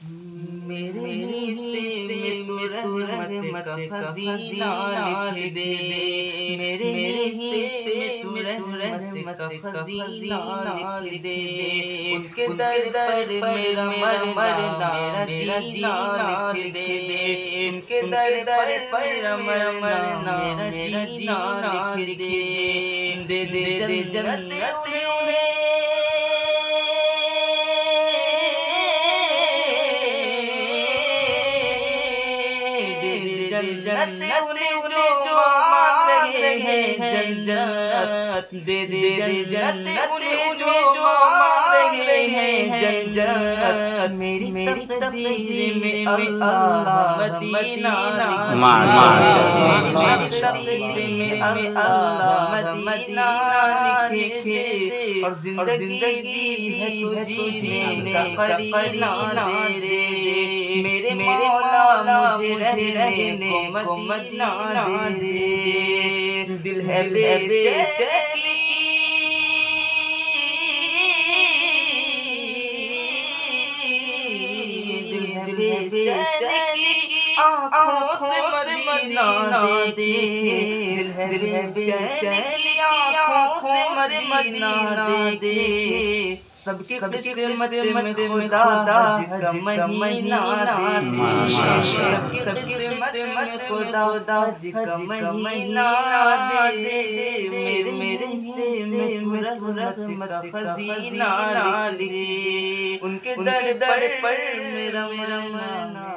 मेरे हिस्से में तू रहमत का खजीना लिख दे। मेरे हिस्से में तू रहमत का खजीना लिख दे। उनके दर पर मेरा मरना मेरा जीना लिख दे। उनके दर पर मेरा मरना मेरा जीना लिख दे। दे दे जन्नत उन्हें जन्नत उन्हें जो मांग रहे हैं जन्नत दे दे। जन्नत उन्हें जो मांग रहे हैं जन्नत। मेरी तकदीर में अल्लाह मदीना मदीना लिखे। और जिंदगी है तो जीने का करीना दे। मेरे मौला मुझे रहने को मदीना दे। दिल है बेचैनी आँखों से मदीना दे। दिल है बेचैनी आँखों से मदीना दे। सबकी किस्मत में खुदा का महीना दे। सबकी किस्मत में खुदा का महीना दे। मेरे हिस्से में तू रहमत का खजीना लिख। उनके दर पर मेरा मरना